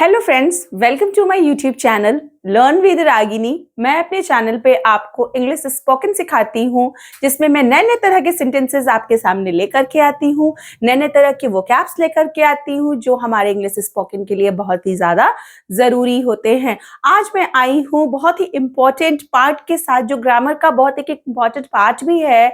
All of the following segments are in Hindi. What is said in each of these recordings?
Hello friends, welcome to my YouTube channel learn with Ragini. मैं अपने चैनल पे आपको इंग्लिश स्पोकन सिखाती हूँ, जिसमें मैं नए नए तरह के सेंटेंसेस आपके सामने लेकर के आती हूँ, नए नए तरह के वोकैब्स लेकर के आती हूँ जो हमारे इंग्लिश स्पोकन के लिए बहुत ही ज़्यादा ज़रूरी होते हैं। आज मैं आई हूँ बहुत ही इम्पॉर्टेंट पार्ट के साथ, जो ग्रामर का बहुत एक इम्पॉर्टेंट पार्ट भी है,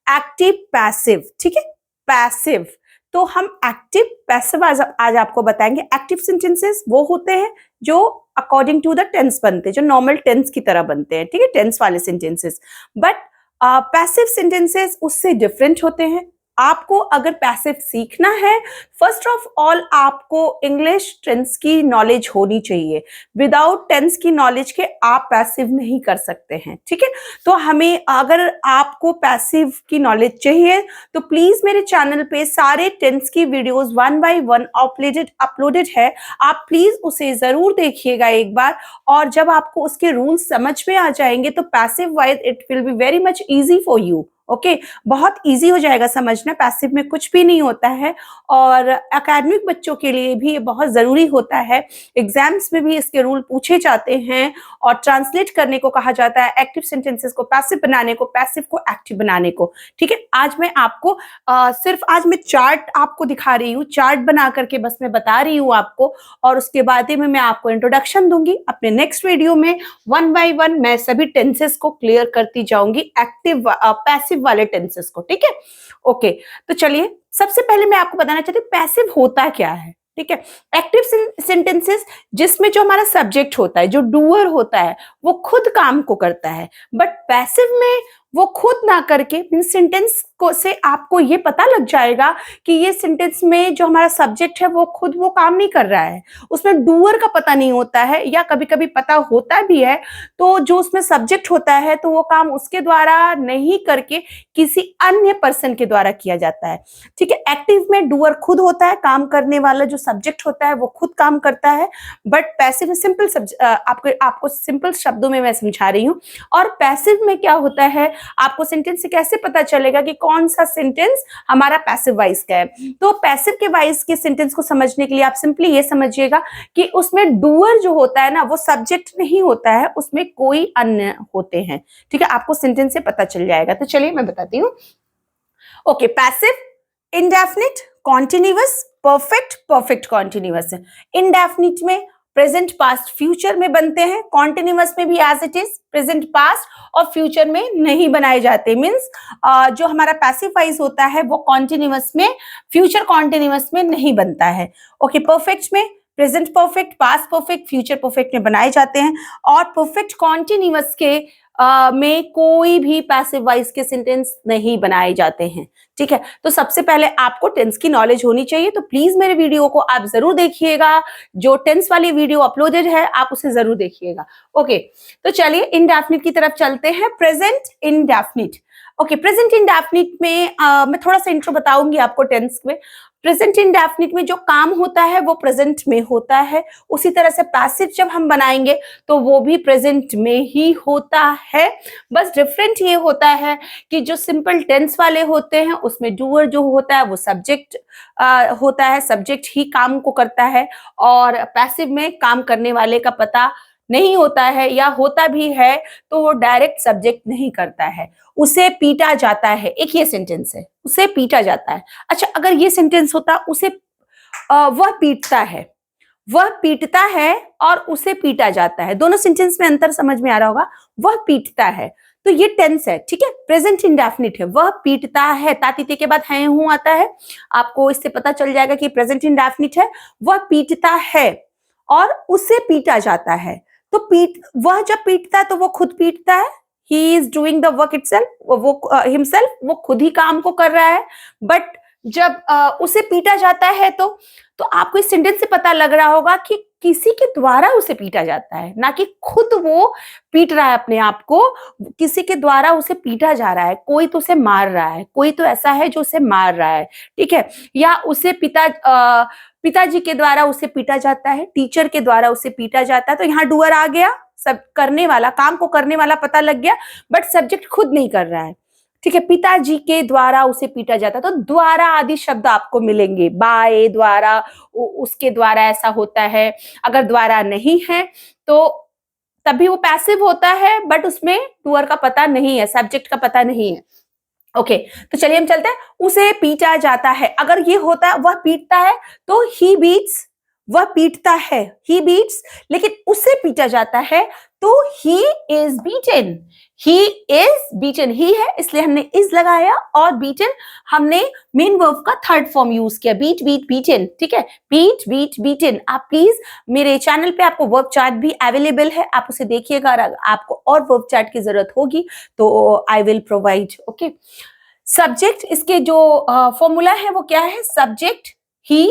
एक्टिव पैसिव। ठीक है, पैसिव। तो हम एक्टिव पैसिव आज आपको बताएंगे। एक्टिव सेंटेंसेस वो होते हैं जो अकॉर्डिंग टू द टेंस बनते हैं, जो नॉर्मल टेंस की तरह बनते हैं। ठीक है, टेंस वाले सेंटेंसेस। बट पैसिव सेंटेंसेस उससे डिफरेंट होते हैं। आपको अगर पैसिव सीखना है, फर्स्ट ऑफ ऑल आपको इंग्लिश टेंस की नॉलेज होनी चाहिए। विदाउट टेंस की नॉलेज के आप पैसिव नहीं कर सकते हैं। ठीक है, तो हमें अगर आपको पैसिव की नॉलेज चाहिए तो प्लीज मेरे चैनल पे सारे टेंस की वीडियोस 1 बाय 1 अपलोडेड है। आप प्लीज उसे जरूर देखिएगा एक बार, और जब आपको उसके रूल्स समझ में आ जाएंगे तो passive wise it will be very much easy for you. Okay, बहुत इजी हो जाएगा समझना। पैसिव में कुछ भी नहीं होता है, और एकेडमिक बच्चों के लिए भी ये बहुत जरूरी होता है। एग्जाम्स में भी इसके रूल पूछे जाते हैं और ट्रांसलेट करने को कहा जाता है, एक्टिव सेंटेंसेस को पैसिव बनाने को, पैसिव को एक्टिव बनाने को। ठीक है, आज मैं आपको सिर्फ आज मैं चार्ट आपको दिखा रही हूँ, चार्ट बना करके बस मैं बता रही हूँ आपको, और उसके बाद ही में मैं आपको इंट्रोडक्शन दूंगी। अपने नेक्स्ट वीडियो में 1 बाय 1 मैं सभी टेंसेस को क्लियर करती जाऊंगी, एक्टिव पैसिव वाले टेंसेस को। ठीक है, ओके। तो चलिए, सबसे पहले मैं आपको बताना चाहती हूँ पैसिव होता क्या है। ठीक है, एक्टिव सेंटेंसेस जिसमें जो हमारा सब्जेक्ट होता है, जो डूअर होता है, वो खुद काम को करता है। बट पैसिव में वो खुद ना करके सेंटेंस को से आपको ये पता लग जाएगा कि ये सेंटेंस में जो हमारा सब्जेक्ट है वो खुद वो काम नहीं कर रहा है, उसमें डूअर का पता नहीं होता है, या कभी कभी पता होता भी है तो जो उसमें सब्जेक्ट होता है तो वो काम उसके द्वारा नहीं करके किसी अन्य पर्सन के द्वारा किया जाता है। ठीक है, एक्टिव में डूअर खुद होता है, काम करने वाला जो सब्जेक्ट होता है वो खुद काम करता है। बट पैसिव में आपको सिंपल शब्दों में मैं समझा रही हूँ। और पैसिव में क्या होता है, आपको सेंटेंस से कैसे पता चलेगा कि कौन सा सेंटेंस हमारा पैसिव वाइज का है। तो पैसिव के वाइज के सेंटेंस को समझने के लिए आप सिंपली ये समझिएगा कि उसमें डूअर जो होता है ना, वो सब्जेक्ट नहीं होता है, उसमें कोई अन्य होते हैं। ठीक है, आपको सेंटेंस से पता चल जाएगा। तो चलिए मैं बताती हूँ। Okay, passive, indefinite, continuous, perfect, perfect continuous. Indefinite में प्रेजेंट, पास्ट, फ्यूचर में बनते हैं। कॉन्टिन्यूअस में भी as it is present, past और फ्यूचर में नहीं बनाए जाते। मींस जो हमारा पैसिव वाइज होता है वो कॉन्टिन्यूअस में, फ्यूचर कॉन्टिन्यूअस में नहीं बनता है। ओके, परफेक्ट में present perfect, past perfect, future perfect में बनाए जाते हैं। और परफेक्ट कॉन्टिन्यूअस के में कोई भी पैसिव वाइज के सेंटेंस नहीं बनाए जाते हैं। ठीक है, तो सबसे पहले आपको टेंस की नॉलेज होनी चाहिए, तो प्लीज मेरे वीडियो को आप जरूर देखिएगा। जो टेंस वाली वीडियो अपलोडेड है आप उसे जरूर देखिएगा। ओके, तो चलिए इंडेफिनिट की तरफ चलते हैं। Present indefinite. Okay, present indefinite में मैं थोड़ा सा इंट्रो बताऊंगी आपको टेंस में। प्रेजेंट इंडेफिनिट में जो काम होता है वो प्रेजेंट में होता है। उसी तरह से पैसिव जब हम बनाएंगे तो वो भी प्रेजेंट में ही होता है। बस डिफरेंट ये होता है कि जो सिंपल टेंस वाले होते हैं उसमें डूअर जो होता है वो सब्जेक्ट होता है, सब्जेक्ट ही काम को करता है। और पैसिव में काम करने वाले का पता नहीं होता है, या होता भी है तो वो डायरेक्ट सब्जेक्ट नहीं करता है, उसे पीटा जाता है। एक ये सेंटेंस है, उसे पीटा जाता है। अच्छा, अगर ये सेंटेंस होता उसे वह पीटता है, वह पीटता है और उसे पीटा जाता है। दोनों सेंटेंस में अंतर समझ में आ रहा होगा। वह पीटता है तो ये टेंस है। ठीक है, प्रेजेंट इंडेफिनिट है। वह पीटता है, तातीते के बाद है हूं आता है, आपको इससे पता चल जाएगा कि प्रेजेंट इंडेफिनिट है। वह पीटता है और उसे पीटा जाता है। तो वह जब पीटता है तो वो खुद पीटता है, he is doing the work itself, वो हिमसेल्फ, वो खुद ही काम को कर रहा है। बट जब उसे पीटा जाता है तो आपको इस सेंटेंस से पता लग रहा होगा कि किसी के द्वारा उसे पीटा जाता है, ना कि खुद वो पीट रहा है अपने आप को। किसी के द्वारा उसे पीटा जा रहा है, कोई तो उसे मार रहा है, कोई तो ऐसा है जो उसे मार रहा है। ठीक है, या उसे पिताजी के द्वारा उसे पीटा जाता है, टीचर के द्वारा उसे पीटा जाता है। तो यहाँ डूअर आ गया, सब करने वाला, काम को करने वाला पता लग गया, बट सब्जेक्ट खुद नहीं कर रहा है। ठीक है, पिताजी के द्वारा उसे पीटा जाता, तो द्वारा आदि शब्द आपको मिलेंगे, बाय, द्वारा, उसके द्वारा ऐसा होता है। अगर द्वारा नहीं है तो तभी वो पैसिव होता है, बट उसमें डूअर का पता नहीं है, सब्जेक्ट का पता नहीं है। ओके, तो चलिए हम चलते हैं। उसे पीटा जाता है, अगर ये होता है वह पीटता है तो ही बीट्स, वह पीटता है, ही बीट्स। लेकिन उसे पीटा जाता है तो he is beaten, he is beaten, he है इसलिए हमने इज लगाया, और बीटन हमने मेन वर्ब का थर्ड फॉर्म यूज किया, बीट बीट बीटन। ठीक है, बीट बीट बीटन। आप प्लीज मेरे चैनल पे आपको वर्ब चार्ट भी अवेलेबल है, आप उसे देखिएगा। अगर आपको और वर्ब चार्ट की जरूरत होगी तो I will provide. Okay, subject, इसके जो फॉर्मूला है वो क्या है, सब्जेक्ट ही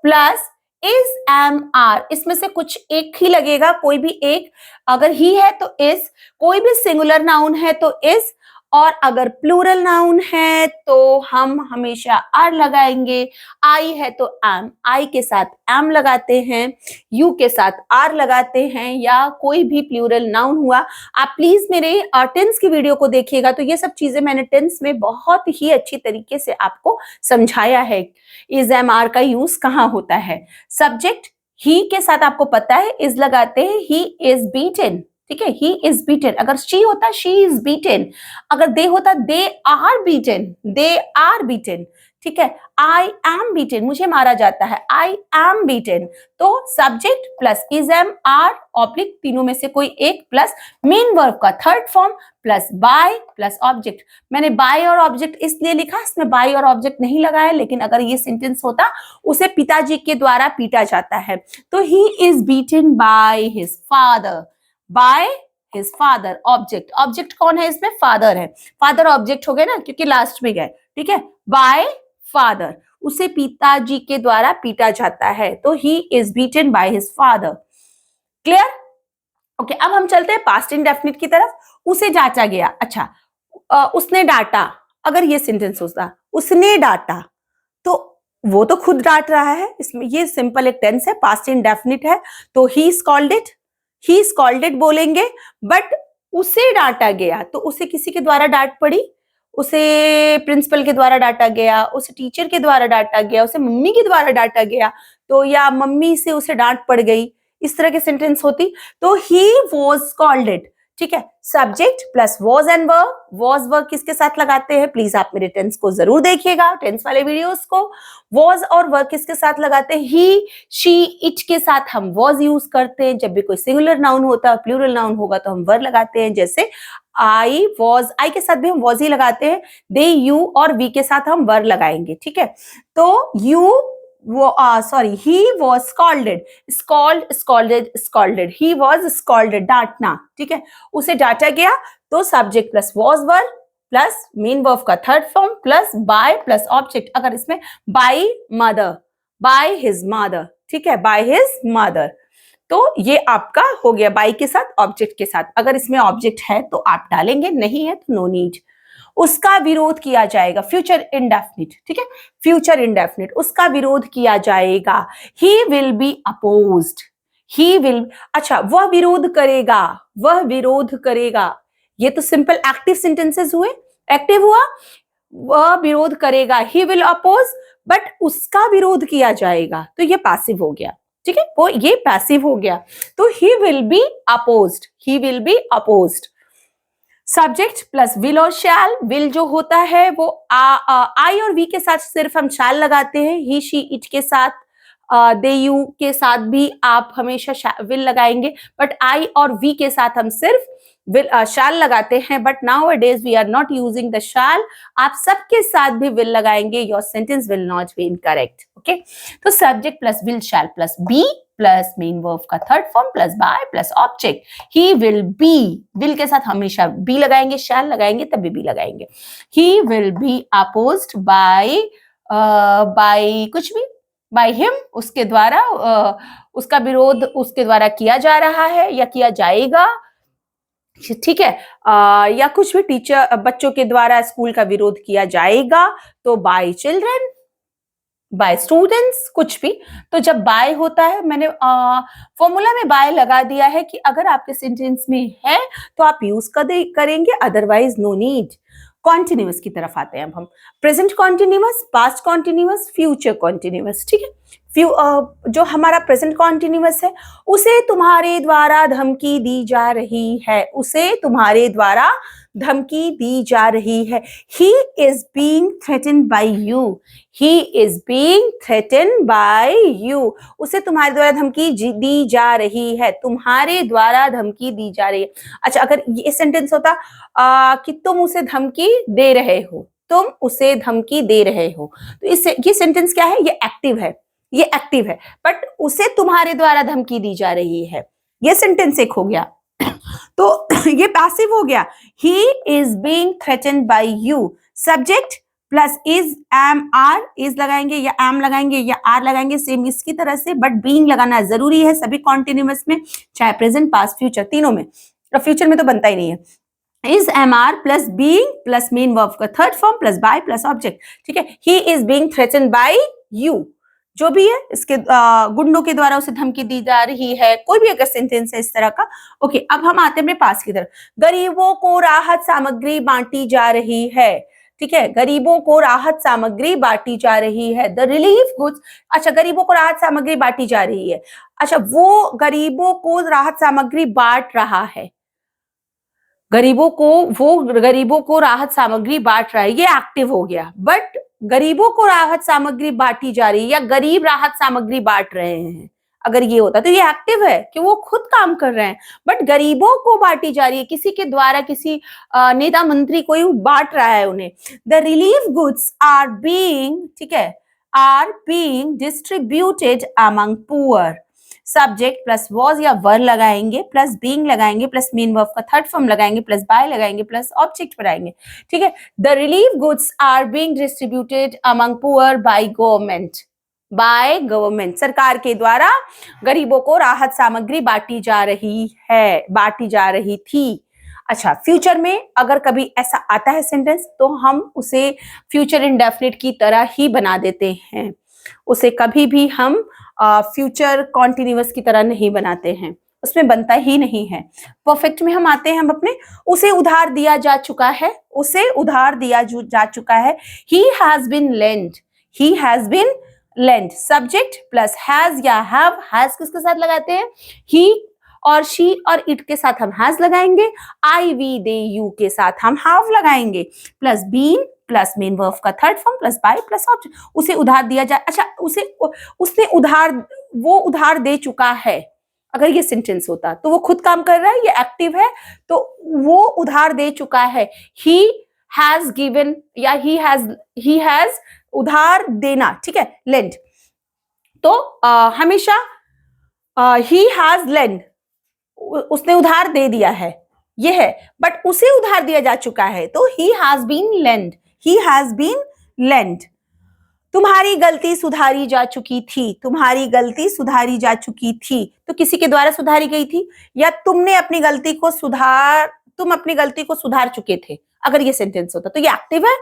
प्लस इज एम आर, इसमें से कुछ एक ही लगेगा, कोई भी एक। अगर ही है तो इज, कोई भी सिंगुलर नाउन है तो इज, और अगर प्लूरल नाउन है तो हम हमेशा आर लगाएंगे। आई है तो एम, आई के साथ एम लगाते हैं, यू के साथ आर लगाते हैं, या कोई भी प्लूरल नाउन हुआ। आप प्लीज मेरे टेंस की वीडियो को देखिएगा, तो ये सब चीजें मैंने टेंस में बहुत ही अच्छी तरीके से आपको समझाया है, इज एम आर का यूज कहाँ होता है। सब्जेक्ट ही के साथ आपको पता है इज लगाते हैं, ही इज बीटन। ठीक है, ही इज बीटन। अगर शी होता शी इज बीटन, अगर दे होता they are beaten, they are beaten. ठीक है, आई एम बीटन, मुझे मारा जाता है, आई एम बीटन। तो subject plus is am are oblique तीनों में से कोई एक, प्लस मेन वर्ब का third form, plus by plus object. मैंने बाय और ऑब्जेक्ट इसलिए लिखा, इसमें बाय और ऑब्जेक्ट नहीं लगाया, लेकिन अगर ये सेंटेंस होता उसे पिताजी के द्वारा पीटा जाता है, तो he is beaten by his father, by his father. Object, object कौन है इसमें, फादर है, फादर ऑब्जेक्ट हो गए ना क्योंकि लास्ट में गए। ठीक है, बाय फादर, उसे पिताजी के द्वारा पीटा जाता है, तो he is beaten by his father. Clear? Okay, अब हम चलते हैं पास्ट इंडेफिनिट की तरफ। उसे डांटा गया, अच्छा उसने डांटा, अगर ये सेंटेंस होता उसने डांटा, तो वो तो खुद डांट रहा है, इसमें ये सिंपल एक टेंस है, पास्ट इंडेफिनिट है, तो ही स्कॉल्डेड, ही स्कॉल्डेड बोलेंगे। बट उसे डांटा गया, तो उसे किसी के द्वारा डांट पड़ी, उसे प्रिंसिपल के द्वारा डांटा गया, उसे टीचर के द्वारा डांटा गया, उसे मम्मी के द्वारा डांटा गया, तो या मम्मी से उसे डांट पड़ गई, इस तरह के सेंटेंस होती, तो ही वॉज स्कॉल्डेड। ठीक है, subject plus was and verb, was verb किसके साथ लगाते हैं, प्लीज आप मेरे टेंस को जरूर देखिएगा, टेंस वाले वीडियोस को। वॉज और वर्ब किसके साथ लगाते हैं, ही शी इट के साथ हम वॉज यूज करते हैं, जब भी कोई सिंगुलर नाउन होता है, प्लूरल नाउन होगा तो हम वर्ब लगाते हैं, जैसे आई वॉज, आई के साथ भी हम वॉज ही लगाते हैं, दे यू और वी के साथ हम वर्ब लगाएंगे। ठीक है, तो यू वो sorry he was scolded, scolded, he was scolded, डांटना। ठीक है, उसे डांटा गया, तो subject plus was verb plus main verb का third form plus by plus object. अगर इसमें by mother, by his mother, ठीक है, बाय हिज मदर, तो ये आपका हो गया बाय के साथ ऑब्जेक्ट के साथ। अगर इसमें ऑब्जेक्ट है तो आप डालेंगे, नहीं है तो नो नीड। उसका विरोध किया जाएगा, फ्यूचर इंडेफिनिट। ठीक है, फ्यूचर इंडेफिनिट, उसका विरोध किया जाएगा, ही will be opposed, he will, अच्छा वह विरोध करेगा, वह विरोध करेगा, ये तो सिंपल एक्टिव सेंटेंसेस हुए, एक्टिव हुआ, वह विरोध करेगा, ही विल अपोज, बट उसका विरोध किया जाएगा, तो ये पैसिव हो गया। ठीक है, वो ये पैसिव हो गया, तो ही will be opposed, he will be opposed. Subject plus will और शैल, विल जो होता है वो आई और वी के साथ सिर्फ हम शैल लगाते हैं, ही शी इट के साथ, दे यू के साथ भी आप हमेशा विल लगाएंगे, बट आई और वी के साथ हम सिर्फ विल शैल लगाते हैं। But nowadays we are not using the shall, आप सबके साथ भी विल लगाएंगे, your sentence will not be incorrect. Okay, तो subject plus will shall plus be plus main verb का third form plus by plus object, he will be, will के साथ हमेशा बी लगाएंगे, शैल लगाएंगे तभी बी लगाएंगे। He will be opposed by, by कुछ भी, बाय हिम, उसके द्वारा, उसका विरोध उसके द्वारा किया जा रहा है या किया जाएगा। ठीक है, या कुछ भी टीचर बच्चों के द्वारा स्कूल का विरोध किया जाएगा, तो बाय चिल्ड्रन, बाय स्टूडेंट्स, कुछ भी। तो जब बाय होता है, मैंने फॉर्मूला में बाय लगा दिया है कि अगर आपके सेंटेंस में है तो आप यूज करेंगे, अदरवाइज नो नीड। कॉन्टिन्यूअस की तरफ आते हैं अब हम। Present continuous, past continuous, future continuous, ठीक है। जो हमारा प्रेजेंट कॉन्टिन्यूअस है, उसे तुम्हारे द्वारा धमकी दी जा रही है, उसे तुम्हारे द्वारा धमकी दी जा रही है। He is being threatened by you. He is being threatened by you. उसे तुम्हारे द्वारा धमकी दी जा रही है, तुम्हारे द्वारा धमकी दी जा रही है। अच्छा, अगर ये सेंटेंस होता कि तुम उसे धमकी दे रहे हो, तुम उसे धमकी दे रहे हो, तो इससे ये सेंटेंस क्या है, ये एक्टिव है, ये एक्टिव है, बट उसे तुम्हारे द्वारा धमकी दी जा रही है, ये सेंटेंस एक हो गया। तो ये पैसिव हो गया। He is being threatened by you. Subject plus is, am, are, is लगाएंगे या am लगाएंगे या are लगाएंगे, सेम इसकी तरह से, बट being लगाना जरूरी है सभी कॉन्टिन्यूअस में, चाहे प्रेजेंट, पास्ट, फ्यूचर, तीनों में। और फ्यूचर में तो बनता ही नहीं है। is, am, are plus being plus main verb का third form plus by plus object, ठीक है। He is being threatened by you, जो भी है इसके गुंडों के द्वारा उसे धमकी दी जा रही है, कोई भी अगर सेंटेंस है इस तरह का। ओके, अब हम आते हैं अपने पास की तरफ। गरीबों को राहत सामग्री बांटी जा रही है, ठीक है, गरीबों को राहत सामग्री बांटी जा रही है, द रिलीफ गुड्स। अच्छा, गरीबों को राहत सामग्री बांटी जा रही है, अच्छा, वो गरीबों को राहत सामग्री बांट रहा है, गरीबों को राहत सामग्री बांट रहा है, ये एक्टिव हो गया। बट गरीबों को राहत सामग्री बांटी जा रही है या गरीब राहत सामग्री बांट रहे हैं, अगर ये होता तो ये एक्टिव है कि वो खुद काम कर रहे हैं, बट गरीबों को बांटी जा रही है, किसी के द्वारा, किसी नेता मंत्री कोई बांट रहा है उन्हें। The relief goods are being, ठीक है, are being distributed among poor. Subject plus was या वर लगाएंगे, प्लस बीइंग लगाएंगे, प्लस मेन वर्ब का थर्ड फॉर्म लगाएंगे, प्लस बाय लगाएंगे, प्लस ऑब्जेक्ट बनाएंगे, ठीक है। The relief goods are being distributed among poor by government, by government, सरकार के द्वारा गरीबों को राहत सामग्री बांटी जा रही है, बांटी जा रही थी। अच्छा, फ्यूचर में अगर कभी ऐसा आता है सेंटेंस तो हम उसे फ्यूचर इंडेफिनिट की तरह ही बना देते हैं, उसे कभी भी हम फ्यूचर कॉन्टिन्यूअस की तरह नहीं बनाते हैं, उसमें बनता ही नहीं है। परफेक्ट में हम आते हैं, हम अपने उसे उधार दिया जा चुका है, उसे उधार दिया जा चुका है। He has been lent, he has been lent, subject plus has या हैव, हैज किसके साथ लगाते हैं, he और she और it के साथ हम हैज लगाएंगे, I, we, they, you के साथ हम have लगाएंगे, plus been plus main verb का third form plus by plus object, उसे उधार दिया जाए। अच्छा, उसने उधार, वो उधार दे चुका है, अगर ये सेंटेंस होता तो वो खुद काम कर रहा है, ये एक्टिव है, तो वो उधार दे चुका है। He has given या he has उधार देना, ठीक है, lend, तो हमेशा he has lend, उसने उधार दे दिया है, ये है, बट उसे उधार दिया जा चुका है, तो he has been lent, he has been lent। तुम्हारी गलती सुधारी जा चुकी थी, तुम्हारी गलती सुधारी जा चुकी थी, तो किसी के द्वारा सुधारी गई थी या तुमने अपनी गलती को तुम अपनी गलती को सुधार चुके थे, अगर ये सेंटेंस होता तो ये एक्टिव है।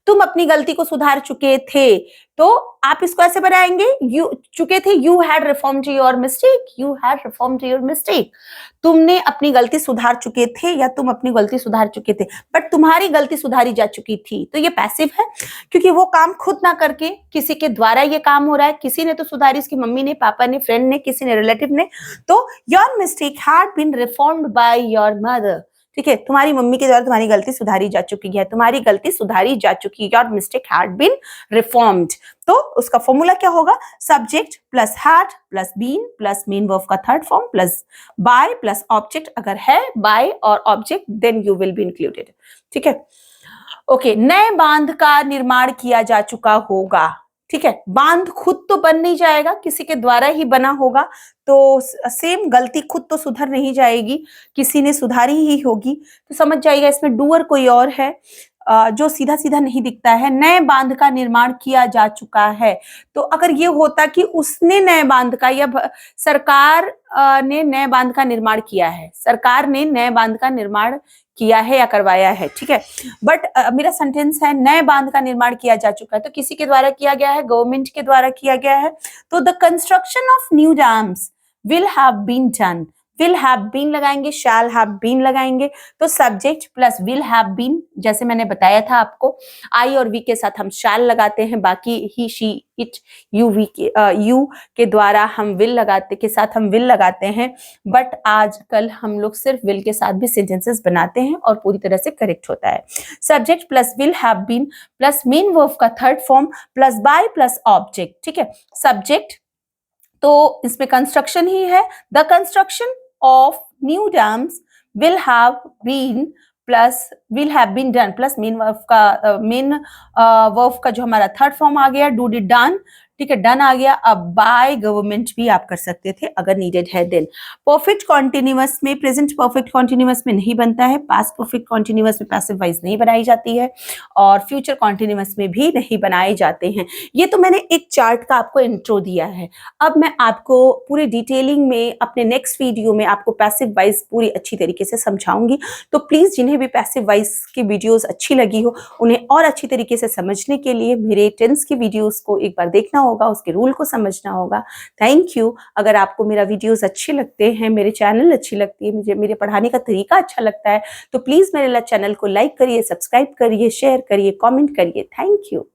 तुम अपनी गलती को सुधार चुके थे, तो आप इसको ऐसे बनाएंगे, यू चुके थे, you had reformed your mistake, you had reformed your mistake, तुमने अपनी गलती सुधार चुके थे या तुम अपनी गलती सुधार चुके थे, बट तुम्हारी गलती सुधारी जा चुकी थी, तो ये पैसिव है, क्योंकि वो काम खुद ना करके किसी के द्वारा ये काम हो रहा है, किसी ने तो सुधारी, उसकी मम्मी ने, पापा ने, फ्रेंड ने, किसी ने, रिलेटिव ने, तो your mistake had been reformed by your mother, ठीक है, तुम्हारी मम्मी के द्वारा तुम्हारी गलती सुधारी जा चुकी है, तुम्हारी गलती सुधारी जा चुकी है, your mistake had been reformed. तो उसका फॉर्मूला क्या होगा, subject plus had plus been plus main verb का third form plus by plus object, अगर है बाय और object then you will be included, ठीक है। ओके, नए बांध का निर्माण किया जा चुका होगा, ठीक है, बांध खुद तो बन नहीं जाएगा, किसी के द्वारा ही बना होगा, तो सेम गलती खुद तो सुधर नहीं जाएगी, किसी ने सुधारी ही होगी, तो समझ जाइएगा इसमें डूअर कोई और है, जो सीधा सीधा नहीं दिखता है। नए बांध का निर्माण किया जा चुका है, तो अगर ये होता कि उसने नए बांध का या सरकार ने नए बांध का निर्माण किया है, सरकार ने नए बांध का निर्माण किया है या करवाया है, ठीक है, बट मेरा सेंटेंस है नए बांध का निर्माण किया जा चुका है, तो किसी के द्वारा किया गया है, गवर्नमेंट के द्वारा किया गया है, तो the construction of new dams will have been done, will have been लगाएंगे, शैल हैव बीन लगाएंगे। तो subject plus will have been, जैसे मैंने बताया था आपको, आई और वी के साथ हम शैल लगाते हैं, बाकी ही, शी, इट, यू, वी के यू के द्वारा हम विल लगाते के साथ हम विल लगाते हैं। बट आजकल हम लोग सिर्फ विल के साथ भी सेंटेंसेस बनाते हैं और पूरी तरह से करेक्ट होता है। Subject plus will have been plus main verb का third form plus by plus object, ठीक है। सब्जेक्ट तो इसमें कंस्ट्रक्शन ही है, the construction of new dams will have been plus will have been done plus main verb का जो हमारा थर्ड फॉर्म आ गया, डू डिड डन, ठीक है, डन आ गया। अब बाय गवर्नमेंट भी आप कर सकते थे अगर नीडेड है देन। परफेक्ट कॉन्टिन्यूअस में, प्रेजेंट परफेक्ट कॉन्टिन्यूअस में नहीं बनता है, पास्ट परफेक्ट कॉन्टिन्यूअस में पैसिव वॉइस नहीं बनाई जाती है और फ्यूचर कॉन्टिन्यूअस में भी नहीं बनाए जाते हैं। ये तो मैंने एक चार्ट का आपको इंट्रो दिया है। अब मैं आपको पूरे डिटेलिंग में अपने नेक्स्ट वीडियो में आपको पैसिव वॉइस पूरी अच्छी तरीके से समझाऊंगी। तो प्लीज जिन्हें भी पैसिव वॉइस की वीडियोस अच्छी लगी हो, उन्हें और अच्छी तरीके से समझने के लिए मेरे टेंस की वीडियोस को एक बार देखना होगा, उसके रूल को समझना होगा। Thank you. अगर आपको मेरा वीडियोस अच्छे लगते हैं, मेरे चैनल अच्छी लगती है, मुझे मेरे पढ़ाने का तरीका अच्छा लगता है, तो प्लीज मेरे चैनल को लाइक करिए, सब्सक्राइब करिए, शेयर करिए, कमेंट करिए। Thank you.